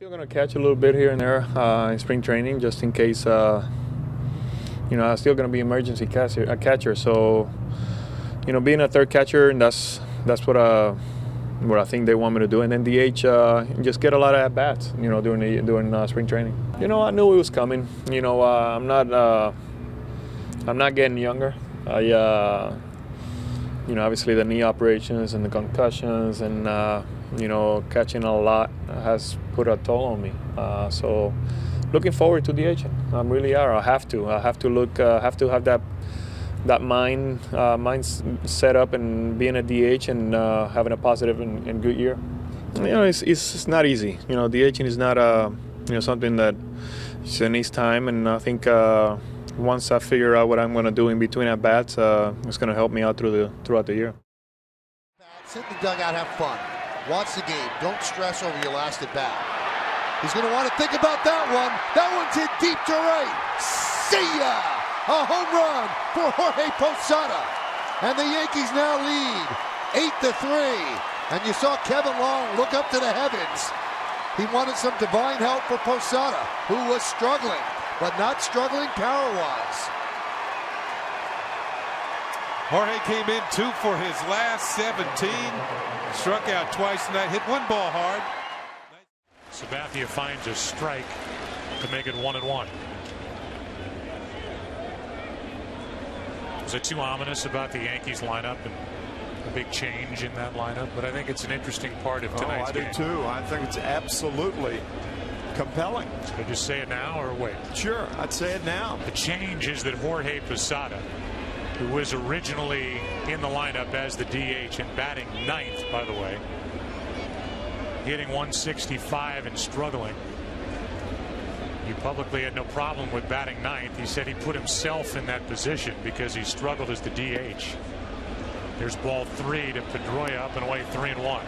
Still going to catch a little bit here and there in spring training, just in case. I'm still going to be emergency catcher. So, being a third catcher, and that's what I think they want me to do. And then DH, just get a lot of at bats. During spring training. I knew it was coming. I'm not getting younger. Obviously the knee operations and the concussions and catching a lot has put a toll on me. So looking forward to DHing. I really are. I have to have that mind set up and being a DH and having a positive and good year. It's not easy. DHing is not something that needs time, and I think once I figure out what I'm going to do in between at bats, it's going to help me out throughout the year. Sit in the dugout, have fun. Watch the game. Don't stress over your last at bat. He's going to want to think about that one. That one's hit deep to right. See ya! A home run for Jorge Posada. And the Yankees now lead 8-3. And you saw Kevin Long look up to the heavens. He wanted some divine help for Posada, who was struggling, but not struggling power-wise. Jorge came in 2 for his last 17. Struck out twice tonight, hit one ball hard. Sabathia finds a strike to make it 1-1. Is it too ominous about the Yankees lineup and a big change in that lineup? But I think it's an interesting part of tonight's game. I do too. I think it's absolutely compelling. Should I just say it now or wait? Sure, I'd say it now. The change is that Jorge Posada, who was originally in the lineup as the DH and batting 9th, by the way, hitting 165 and struggling. He publicly had no problem with batting 9th. He said he put himself in that position because he struggled as the DH. There's ball 3 to Pedroia, up and away, 3-1.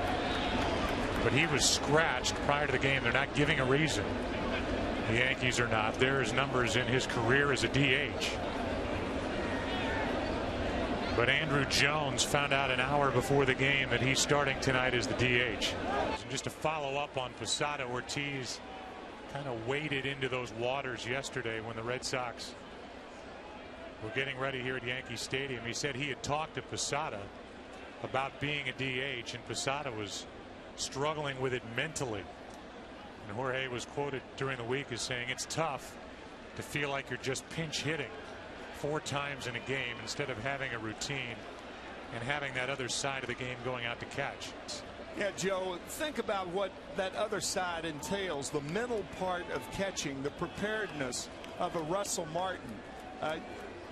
But he was scratched prior to the game. They're not giving a reason. The Yankees are not. There's numbers in his career as a DH. But Andrew Jones found out an hour before the game that he's starting tonight as the DH. Just to follow up on Posada, Ortiz kind of waded into those waters yesterday when the Red Sox were getting ready here at Yankee Stadium. He said he had talked to Posada about being a DH, and Posada was struggling with it mentally. And Jorge was quoted during the week as saying it's tough to feel like you're just pinch hitting 4 times in a game instead of having a routine and having that other side of the game going out to catch. Yeah, Joe, think about what that other side entails, the mental part of catching, the preparedness of a Russell Martin.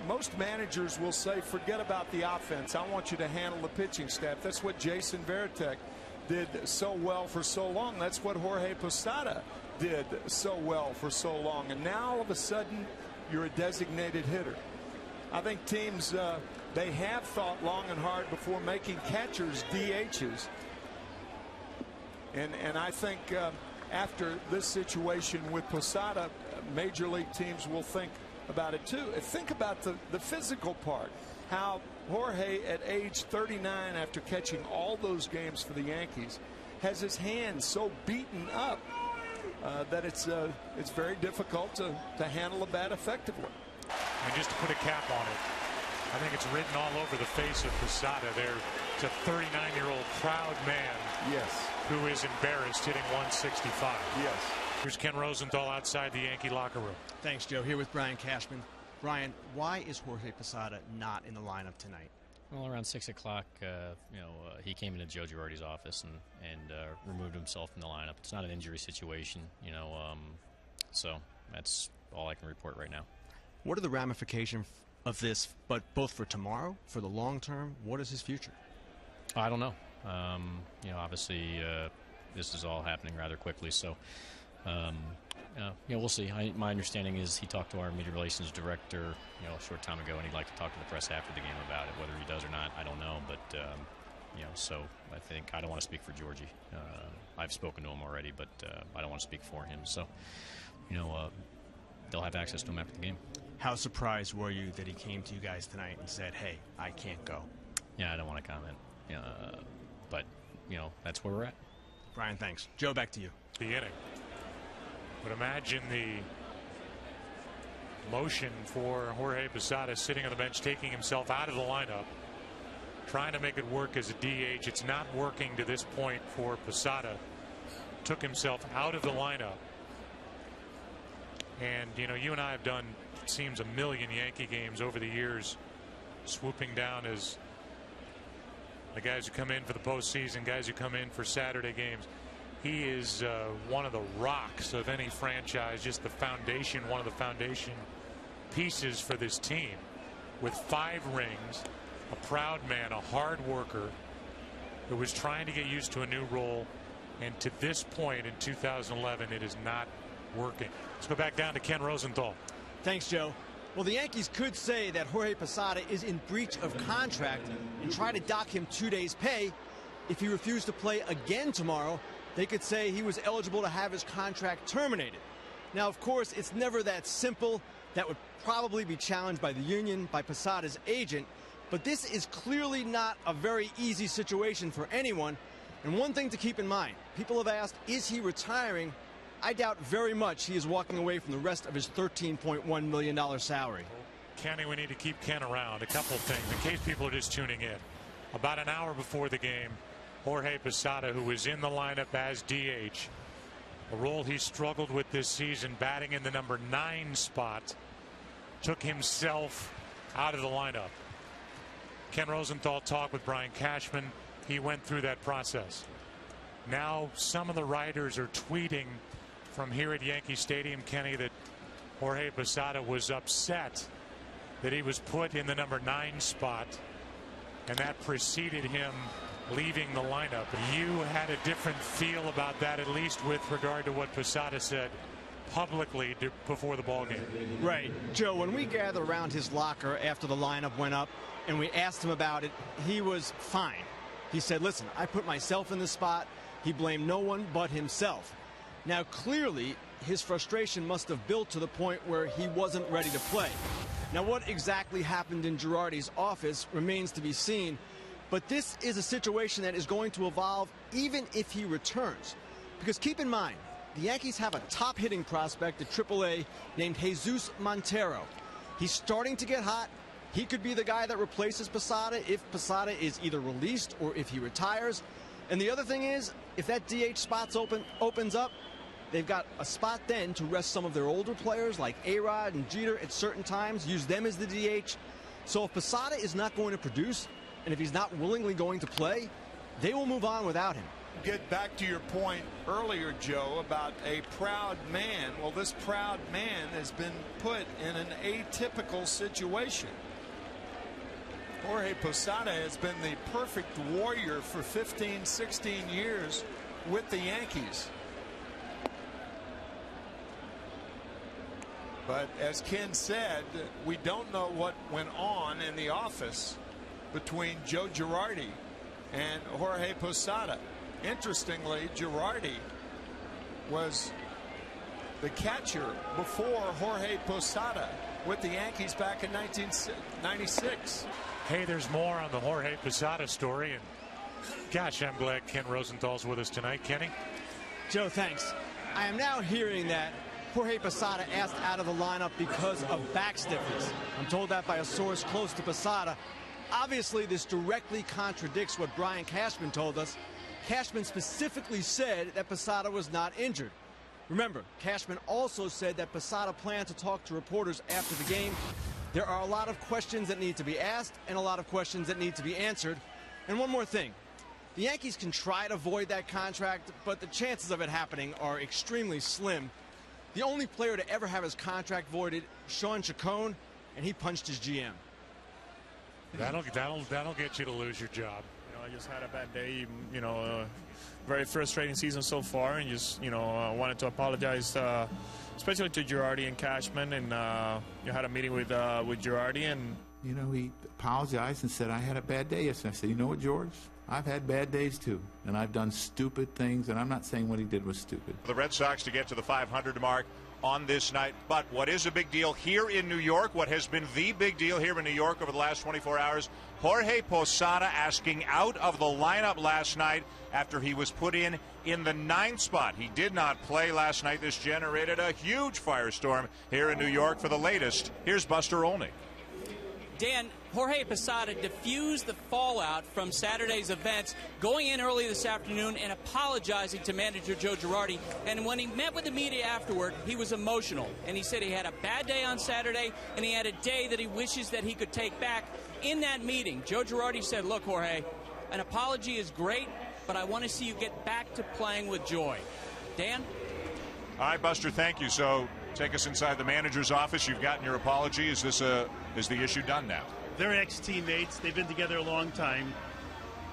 Most managers will say, forget about the offense. I want you to handle the pitching staff. That's what Jason Varitek did so well for so long. That's what Jorge Posada did so well for so long. And now all of a sudden you're a designated hitter. I think teams, they have thought long and hard before making catchers DHs. And I think after this situation with Posada, major league teams will think about it too. Think about the physical part. How Jorge, at age 39, after catching all those games for the Yankees, has his hands so beaten up that it's very difficult to handle a bat effectively. And just to put a cap on it, I think it's written all over the face of Posada there. It's a 39-year-old proud man. Yes. Who is embarrassed hitting 165. Yes. Here's Ken Rosenthal outside the Yankee locker room. Thanks, Joe. Here with Brian Cashman. Brian, why is Jorge Posada not in the lineup tonight? Well, around 6 o'clock, he came into Joe Girardi's office and removed himself from the lineup. It's not an injury situation, so that's all I can report right now. What are the ramifications of this, but both for tomorrow, for the long term? What is his future? I don't know. Obviously, this is all happening rather quickly, so we'll see. My understanding is he talked to our media relations director, a short time ago, and he'd like to talk to the press after the game about it. Whether he does or not, I don't know. But so I think I don't want to speak for Georgie. I've spoken to him already, but I don't want to speak for him. So, they'll have access to him after the game. How surprised were you that he came to you guys tonight and said, "Hey, I can't go"? Yeah, I don't want to comment. But that's where we're at. Brian, thanks. Joe, back to you. The inning. But imagine the motion for Jorge Posada sitting on the bench, taking himself out of the lineup, trying to make it work as a DH. It's not working to this point for Posada. Took himself out of the lineup. And, you know, you and I have done, it seems, a million Yankee games over the years, swooping down as the guys who come in for the postseason, guys who come in for Saturday games. He is one of the rocks of any franchise, just the foundation, one of the foundation pieces for this team. With 5 rings, a proud man, a hard worker who was trying to get used to a new role. And to this point in 2011, it is not working. Let's go back down to Ken Rosenthal. Thanks, Joe. Well, the Yankees could say that Jorge Posada is in breach of contract and try to dock him 2 days' pay. If he refused to play again tomorrow, they could say he was eligible to have his contract terminated. Now, of course, it's never that simple. That would probably be challenged by the union, by Posada's agent. But this is clearly not a very easy situation for anyone. And one thing to keep in mind, people have asked, is he retiring? I doubt very much he is walking away from the rest of his $13.1 million salary. Kenny, we need to keep Ken around. A couple of things, in case people are just tuning in. About an hour before the game, Jorge Posada, who was in the lineup as DH, a role he struggled with this season, batting in the number 9 spot, took himself out of the lineup. Ken Rosenthal talked with Brian Cashman. He went through that process. Now some of the writers are tweeting from here at Yankee Stadium, Kenny, that Jorge Posada was upset that he was put in the number 9 spot, and that preceded him leaving the lineup. You had a different feel about that, at least with regard to what Posada said publicly before the ball game. Right. Joe, when we gathered around his locker after the lineup went up and we asked him about it, he was fine. He said, listen, I put myself in the spot. He blamed no one but himself. Now, clearly, his frustration must have built to the point where he wasn't ready to play. Now, what exactly happened in Girardi's office remains to be seen, but this is a situation that is going to evolve even if he returns. Because keep in mind, the Yankees have a top hitting prospect at AAA named Jesus Montero. He's starting to get hot. He could be the guy that replaces Posada if Posada is either released or if he retires. And the other thing is, if that DH spot opens up, they've got a spot then to rest some of their older players like A-Rod and Jeter at certain times, use them as the DH. So if Posada is not going to produce, and if he's not willingly going to play, they will move on without him. Get back to your point earlier, Joe, about a proud man. Well, this proud man has been put in an atypical situation. Jorge Posada has been the perfect warrior for 15, 16 years with the Yankees. But as Ken said, we don't know what went on in the office between Joe Girardi and Jorge Posada. Interestingly, Girardi was the catcher before Jorge Posada with the Yankees back in 1996. Hey, there's more on the Jorge Posada story, and gosh, I'm glad Ken Rosenthal's with us tonight. Kenny? Joe, thanks. I am now hearing that Jorge Posada asked out of the lineup because of back stiffness. I'm told that by a source close to Posada. Obviously, this directly contradicts what Brian Cashman told us. Cashman specifically said that Posada was not injured. Remember, Cashman also said that Posada planned to talk to reporters after the game. There are a lot of questions that need to be asked and a lot of questions that need to be answered. And one more thing. The Yankees can try to void that contract, but the chances of it happening are extremely slim. The only player to ever have his contract voided, Sean Chacon, and he punched his GM. That'll get you to lose your job. You know, I just had a bad day. You know, very frustrating season so far, and just wanted to apologize, especially to Girardi and Cashman. And you had a meeting with Girardi, and he apologized and said I had a bad day yesterday. I said, you know what, George? I've had bad days too, and I've done stupid things, and I'm not saying what he did was stupid. The Red Sox to get to the 500 mark. on this night. But what is a big deal here in New York, what has been the big deal here in New York over the last 24 hours, Jorge Posada asking out of the lineup last night after he was put in the 9th spot. He did not play last night. This generated a huge firestorm here in New York. For the latest, here's Buster Olney. Dan, Jorge Posada diffused the fallout from Saturday's events, going in early this afternoon and apologizing to manager Joe Girardi. And when he met with the media afterward, he was emotional. And he said he had a bad day on Saturday, and he had a day that he wishes that he could take back. In that meeting, Joe Girardi said, look, Jorge, an apology is great, but I want to see you get back to playing with joy. Dan? All right, Buster, thank you. So take us inside the manager's office. You've gotten your apology. Is the issue done now? They're ex-teammates. They've been together a long time.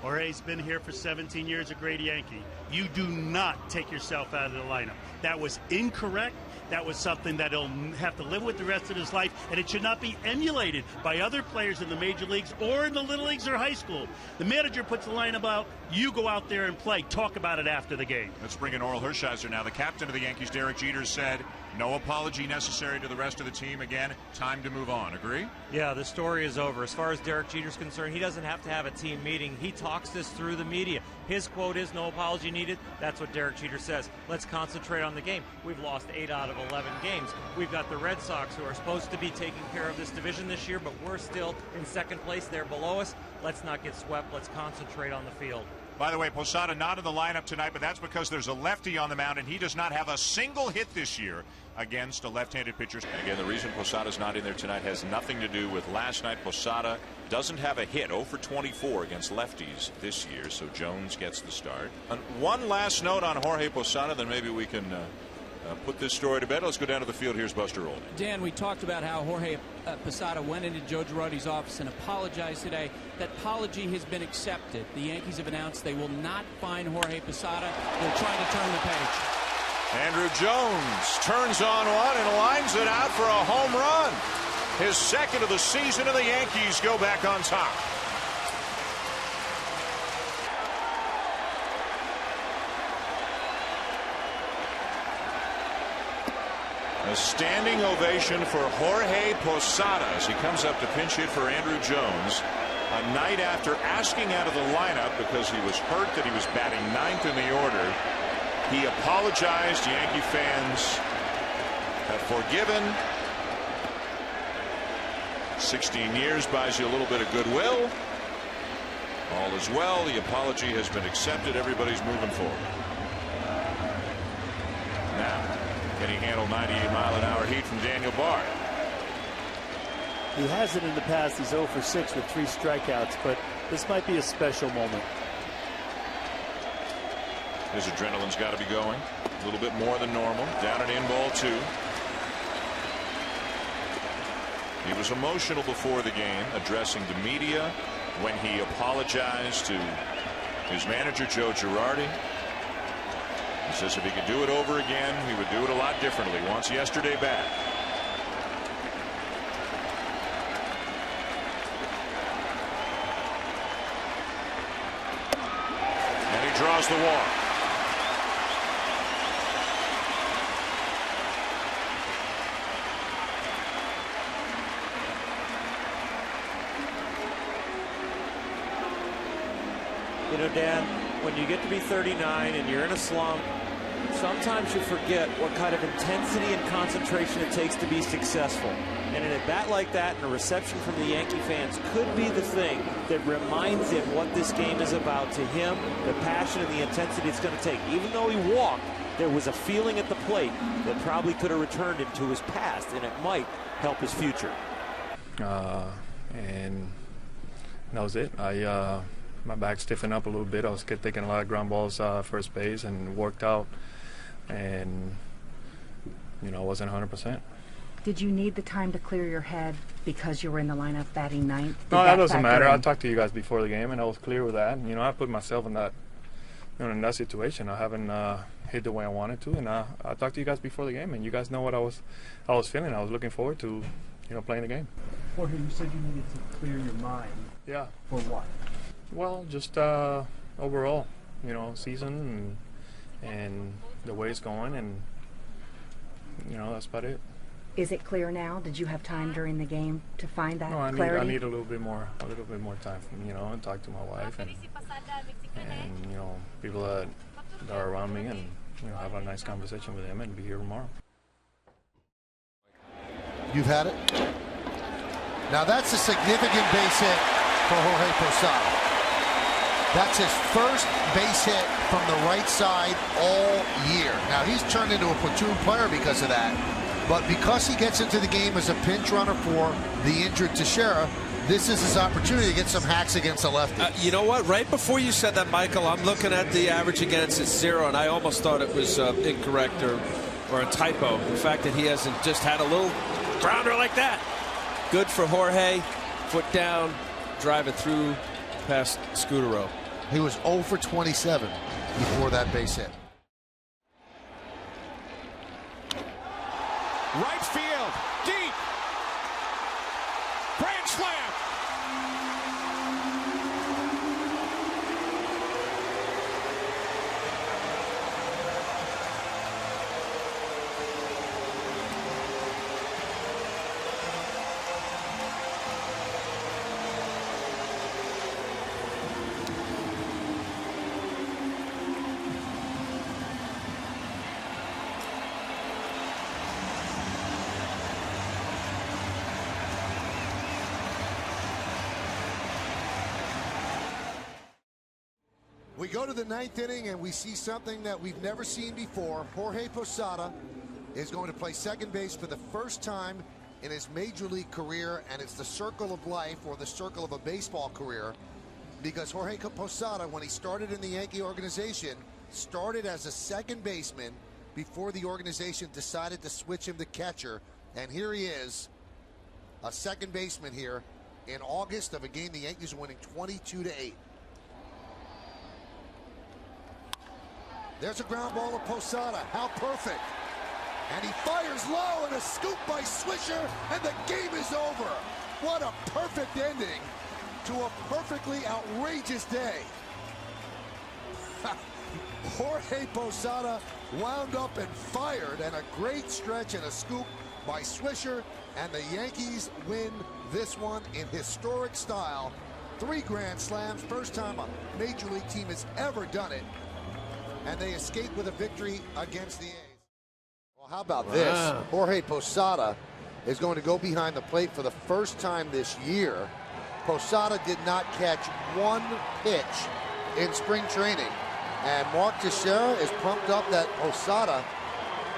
Jorge's been here for 17 years, a great Yankee. You do not take yourself out of the lineup. That was incorrect. That was something that he'll have to live with the rest of his life, and it should not be emulated by other players in the major leagues or in the little leagues or high school. The manager puts the lineup out, you go out there and play. Talk about it after the game. Let's bring in Oral Hershiser now. The captain of the Yankees, Derek Jeter, said no apology necessary to the rest of the team. Again, time to move on. Agree? Yeah, the story is over. As far as Derek Jeter's concerned, he doesn't have to have a team meeting. He talks this through the media. His quote is no apology needed. That's what Derek Jeter says. Let's concentrate on the game. We've lost 8 out of 11 games. We've got the Red Sox, who are supposed to be taking care of this division this year, but we're still in second place. They're below us. Let's not get swept. Let's concentrate on the field. By the way, Posada not in the lineup tonight, but that's because there's a lefty on the mound, and he does not have a single hit this year against a left-handed pitcher. Again, the reason Posada's not in there tonight has nothing to do with last night. Posada doesn't have a hit, 0 for 24 against lefties this year, so Jones gets the start. And one last note on Jorge Posada, then maybe we can put this story to bed. Let's go down to the field. Here's Buster Olney. Dan, we talked about how Jorge Posada went into Joe Girardi's office and apologized today. That apology has been accepted. The Yankees have announced they will not fine Jorge Posada. They're trying to turn the page. Andrew Jones turns on one and lines it out for a home run. His second of the season, and the Yankees go back on top. A standing ovation for Jorge Posada as he comes up to pinch hit for Andrew Jones. A night after asking out of the lineup because he was hurt that he was batting 9th in the order. He apologized. Yankee fans have forgiven. 16 years buys you a little bit of goodwill. All is well. The apology has been accepted. Everybody's moving forward. Now, can he handle 98-mile-an-hour heat from Daniel Bard? He hasn't in the past. He's 0 for 6 with 3 strikeouts, but this might be a special moment. His adrenaline's got to be going a little bit more than normal. Down and in, ball 2. He was emotional before the game, addressing the media when he apologized to his manager, Joe Girardi. He says if he could do it over again, he would do it a lot differently. Wants yesterday back. And he draws the walk. You know, Dan, when you get to be 39 and you're in a slump, sometimes you forget what kind of intensity and concentration it takes to be successful. And in a bat like that and a reception from the Yankee fans could be the thing that reminds him what this game is about. To him, the passion and the intensity it's going to take. Even though he walked, there was a feeling at the plate that probably could have returned him to his past, and it might help his future. And that was it. My back stiffened up a little bit. I was taking a lot of ground balls first base and worked out, and I wasn't 100%. Did you need the time to clear your head because you were in the lineup batting 9th? No, that doesn't matter. I talked to you guys before the game, and I was clear with that. I put myself in that, in that situation. I haven't hit the way I wanted to, and I talked to you guys before the game, and you guys know what I was feeling. I was looking forward to, playing the game. Jorge, you said you needed to clear your mind. Yeah. For what? Well, just overall, season and the way it's going, and you know, that's about it. Is it clear now? Did you have time during the game to find that No, clarity? I need a little bit more time, you know, and talk to my wife and you know, people that are around me, and you know, have a nice conversation with them and be here tomorrow. You've had it. Now that's a significant base hit for Jorge Posada. That's his first base hit from the right side all year. Now he's turned into a platoon player because of that. But because he gets into the game as a pinch runner for the injured Teixeira, this is his opportunity to get some hacks against the lefty. You know what? Right before you said that, Michael, I'm looking at the average against it's 0, and I almost thought it was incorrect or a typo. The fact that he hasn't just had a little grounder like that. Good for Jorge. Foot down, drive it through past Scutaro. He was 0 for 27 before that base hit. Right field, deep. Grand slam. We go to the 9th inning and we see something that we've never seen before. Jorge Posada is going to play second base for the first time in his major league career, and it's the circle of life, or the circle of a baseball career, because Jorge Posada, when he started in the Yankee organization, started as a second baseman before the organization decided to switch him to catcher, and here he is, a second baseman here in August of a game the Yankees are winning 22-8. There's a ground ball of Posada. How perfect. And he fires low, and a scoop by Swisher, and the game is over. What a perfect ending to a perfectly outrageous day. Jorge Posada wound up and fired, and a great stretch and a scoop by Swisher, and the Yankees win this one in historic style. 3 grand slams, first time a major league team has ever done it. And they escape with a victory against the A's. Well, how about this? Wow. Jorge Posada is going to go behind the plate for the first time this year. Posada did not catch one pitch in spring training. And Mark Teixeira is pumped up that Posada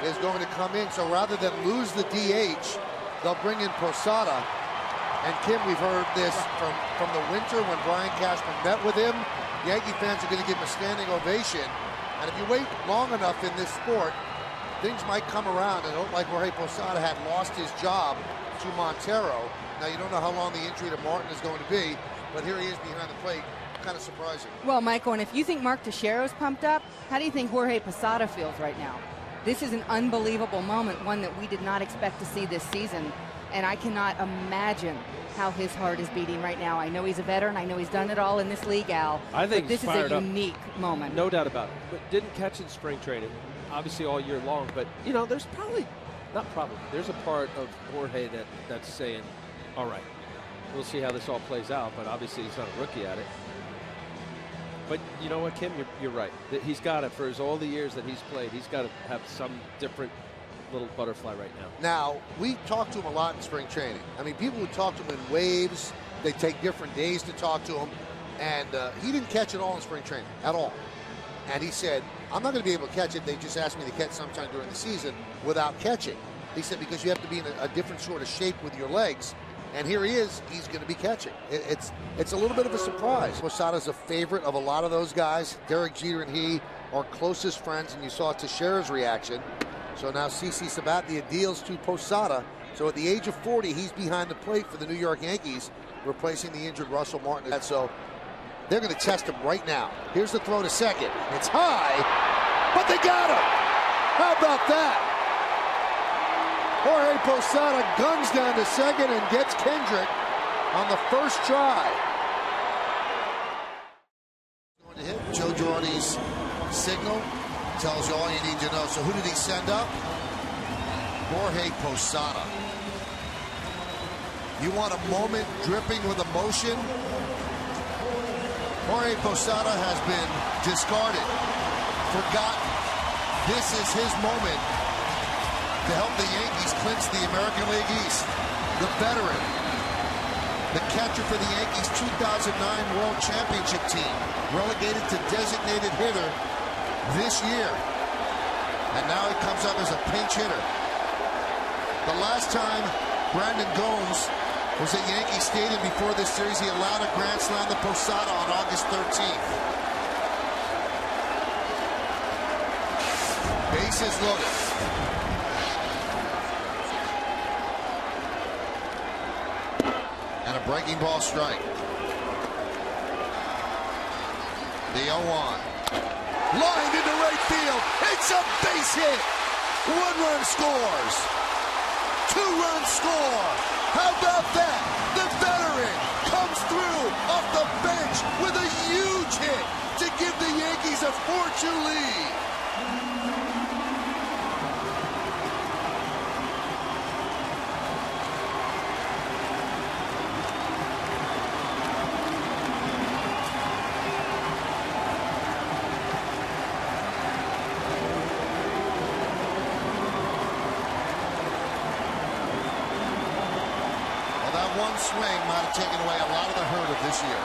is going to come in. So rather than lose the DH, they'll bring in Posada. And Kim, we've heard this from the winter when Brian Cashman met with him. Yankee fans are going to give him a standing ovation. And if you wait long enough in this sport, things might come around. And it looked like Jorge Posada had lost his job to Montero. Now, you don't know how long the injury to Martin is going to be, but here he is behind the plate. Kind of surprising. Well, Michael, and if you think Mark Teixeira's pumped up, how do you think Jorge Posada feels right now? This is an unbelievable moment, one that we did not expect to see this season. And I cannot imagine how his heart is beating right now. I know he's a veteran. I know he's done it all in this league, Al. I think this is a unique moment. No doubt about it. But didn't catch in spring training, obviously all year long. But, you know, there's there's a part of Jorge that's saying, all right, we'll see how this all plays out. But obviously he's not a rookie at it. But you know what, Kim, you're right. He's got it for all the years that he's played. He's got to have some different little butterfly right now. Now, we talked to him a lot in spring training. I mean, people would talk to him in waves. They take different days to talk to him. And he didn't catch it all in spring training, at all. And he said, I'm not going to be able to catch it. They just asked me to catch sometime during the season without catching. He said, because you have to be in a different sort of shape with your legs. And here he is. He's going to be catching. It's a little bit of a surprise. Posada's a favorite of a lot of those guys. Derek Jeter and he are closest friends, and you saw Teixeira's reaction. So now CC Sabathia deals to Posada. So at the age of 40, he's behind the plate for the New York Yankees, replacing the injured Russell Martin. So they're going to test him right now. Here's the throw to second. It's high, but they got him. How about that? Jorge Posada guns down to second and gets Kendrick on the first try. Going to hit Joe Girardi's signal. Tells you all you need to know. So who did he send up? Jorge Posada. You want a moment dripping with emotion? Jorge Posada has been discarded, forgotten. This is his moment to help the Yankees clinch the American League East. The veteran, the catcher for the Yankees' 2009 World Championship team, relegated to designated hitter this year. And now he comes up as a pinch hitter. The last time Brandon Gomes was at Yankee Stadium before this series, he allowed a grand slam to Posada on August 13th. Bases loaded. And a breaking ball strike. The 0-1. Lined into right field. It's a base hit. 1 run scores. 2 runs score. How about that? The veteran comes through off the bench with a huge hit to give the Yankees a 4-2 lead. One swing might have taken away a lot of the hurt of this year.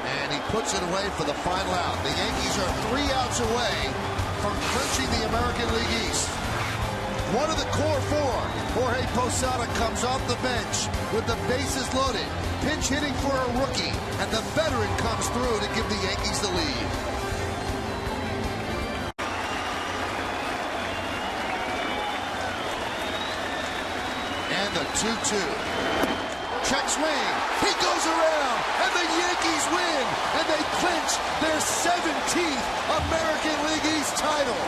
And he puts it away for the final out. The Yankees are 3 outs away from clinching the American League East. One of the core 4, Jorge Posada, comes off the bench with the bases loaded, pinch hitting for a rookie, and the veteran comes through to give the Yankees the lead. And the 2-2. Check swing. He goes around, and the Yankees win, and they clinch their 17th American League East title.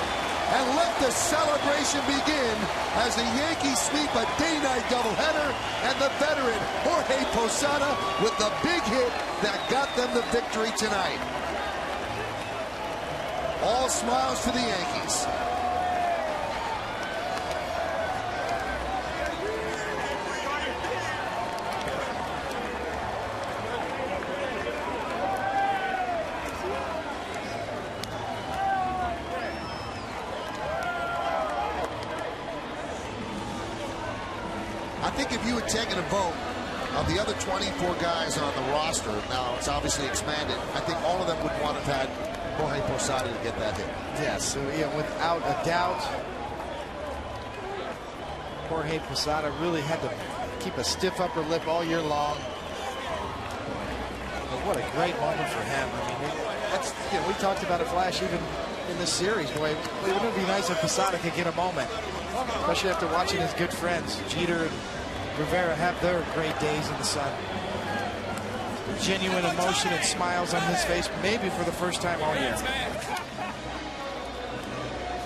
And let the celebration begin as the Yankees sweep a day-night doubleheader, and the veteran Jorge Posada with the big hit that got them the victory tonight. All smiles for the Yankees. I think if you had taken a vote of the other 24 guys on the roster, now it's obviously expanded, I think all of them would want to have had Jorge Posada to get that hit. Yes, without a doubt, Jorge Posada really had to keep a stiff upper lip all year long. But what a great moment for him. I mean, that's, we talked about it, Flash, even in this series. Boy, it would be nice if Posada could get a moment, especially after watching his good friends Jeter and Rivera have their great days in the sun. Genuine emotion and smiles on his face, maybe for the first time all year.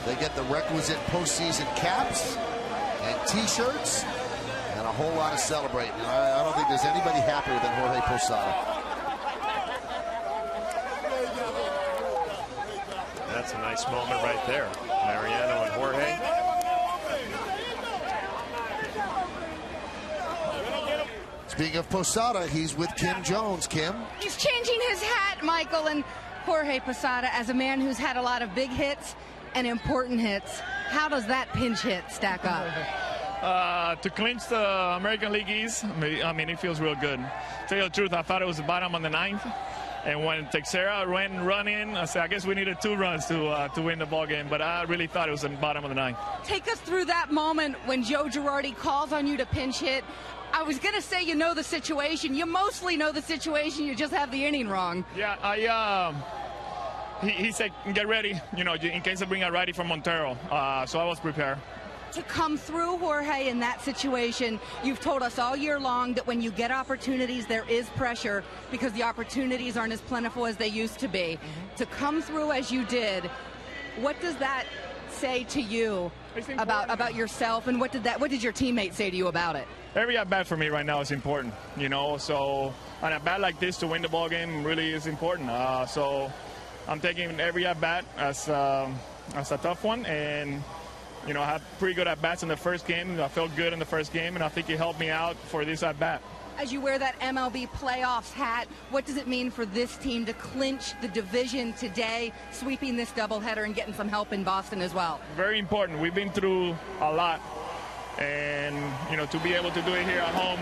They get the requisite postseason caps and T-shirts and a whole lot of celebrating. I don't think there's anybody happier than Jorge Posada. That's a nice moment right there. Mariano and Jorge. Speaking of Posada, he's with Kim Jones. Kim? He's changing his hat, Michael, and Jorge Posada, as a man who's had a lot of big hits and important hits, how does that pinch hit stack up? To clinch the American League East, I mean, it feels real good. To tell you the truth, I thought it was the bottom of the 9th. And when Texera run in, I said, I guess we needed 2 runs to win the ball game. But I really thought it was the bottom of the 9th. Take us through that moment when Joe Girardi calls on you to pinch hit. I was going to say you know the situation. You mostly know the situation. You just have the inning wrong. Yeah, he said, get ready, in case I bring a righty from Montero. So I was prepared. To come through, Jorge, in that situation, you've told us all year long that when you get opportunities, there is pressure because the opportunities aren't as plentiful as they used to be. To come through as you did, what does that say to you about yourself, and what did your teammates say to you about it? Every at-bat for me right now is important, so an at-bat like this to win the ball game really is important. So I'm taking every at-bat as a tough one, and You know, I had pretty good at-bats in the first game. I felt good in the first game, and I think it helped me out for this at-bat. As you wear that MLB playoffs hat, what does it mean for this team to clinch the division today, sweeping this doubleheader and getting some help in Boston as well? Very important. We've been through a lot, and, you know, to be able to do it here at home,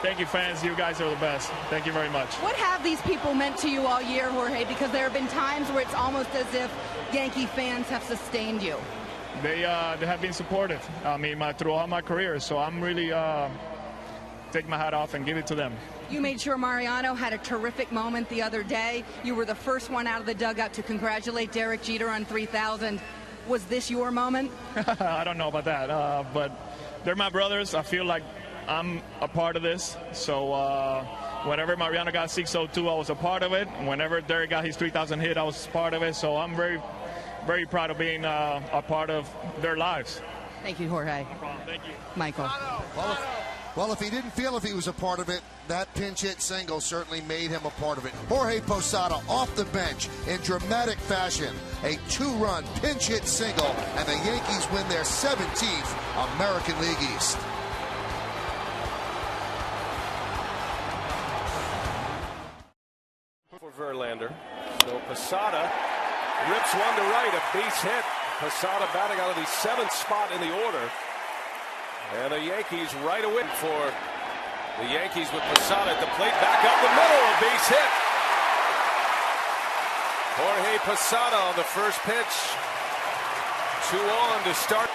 thank you, fans. You guys are the best. Thank you very much. What have these people meant to you all year, Jorge? Because there have been times where it's almost as if Yankee fans have sustained you. They have been supportive. I mean, throughout my career, so I'm really take my hat off and give it to them. You made sure Mariano had a terrific moment the other day. You were the first one out of the dugout to congratulate Derek Jeter on 3,000. Was this your moment? I don't know about that, but they're my brothers. I feel like I'm a part of this. So whenever Mariano got 602, I was a part of it. Whenever Derek got his 3,000 hit, I was part of it. So I'm very, very proud of being a part of their lives. Thank you, Jorge. No problem. Thank you. Michael. Well, if he didn't feel if he was a part of it, that pinch hit single certainly made him a part of it. Jorge Posada off the bench in dramatic fashion. A 2-run pinch hit single, and the Yankees win their 17th American League East. For Verlander. So Posada rips one to right, a base hit. Posada batting out of the 7th spot in the order. And the Yankees right away for the Yankees with Posada at the plate. Back up the middle, a base hit. Jorge Posada on the first pitch. 2 on to start.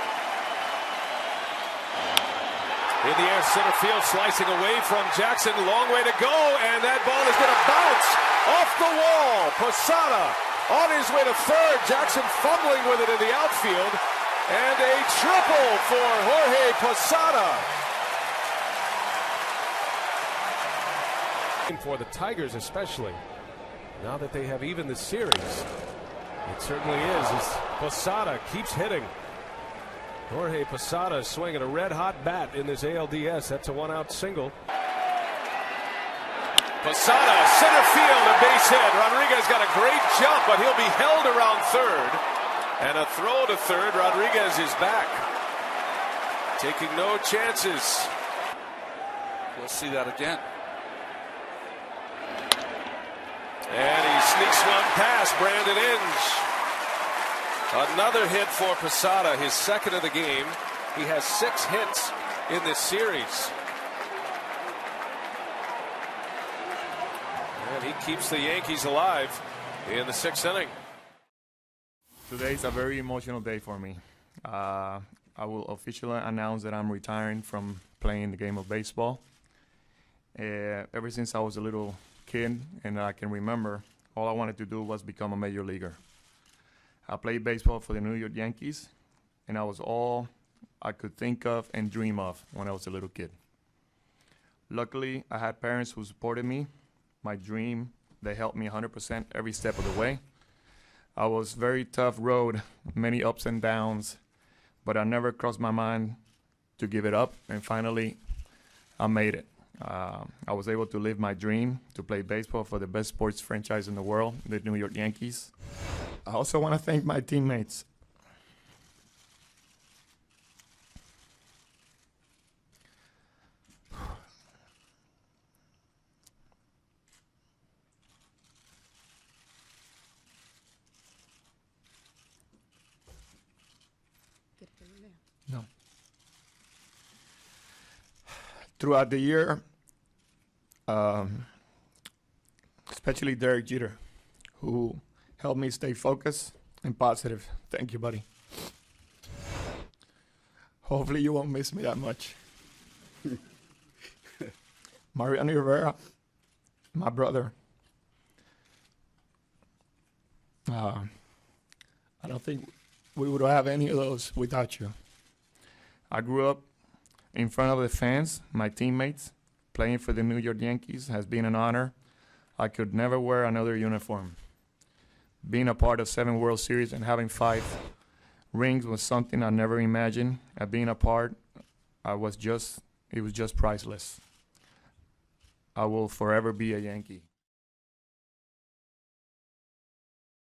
In the air, center field, slicing away from Jackson. Long way to go, and that ball is going to bounce off the wall. Posada on his way to third. Jackson fumbling with it in the outfield. And a triple for Jorge Posada. For the Tigers especially, now that they have even the series, it certainly is as Posada keeps hitting. Jorge Posada swinging a red-hot bat in this ALDS. That's a 1-out single. Posada, center field, a base hit. Rodriguez got a great jump, but he'll be held around third. And a throw to third. Rodriguez is back. Taking no chances. We'll see that again. And he sneaks one past Brandon Inge. Another hit for Posada, his second of the game. He has 6 hits in this series. And he keeps the Yankees alive in the 6th inning. Today's a very emotional day for me. I will officially announce that I'm retiring from playing the game of baseball. Ever since I was a little kid and I can remember, all I wanted to do was become a major leaguer. I played baseball for the New York Yankees, and I was all I could think of and dream of when I was a little kid. Luckily, I had parents who supported me. My dream, they helped me 100% every step of the way. I was very tough road, many ups and downs, but I never crossed my mind to give it up, and finally, I made it. I was able to live my dream to play baseball for the best sports franchise in the world, the New York Yankees. I also want to thank my teammates. No. Throughout the year, especially Derek Jeter, who helped me stay focused and positive. Thank you, buddy. Hopefully you won't miss me that much. Mariano Rivera, my brother. I don't think we would have any of those without you. I grew up in front of the fans, my teammates. Playing for the New York Yankees has been an honor. I could never wear another uniform. Being a part of 7 World Series and having 5 rings was something I never imagined. And being a part, it was just priceless. I will forever be a Yankee.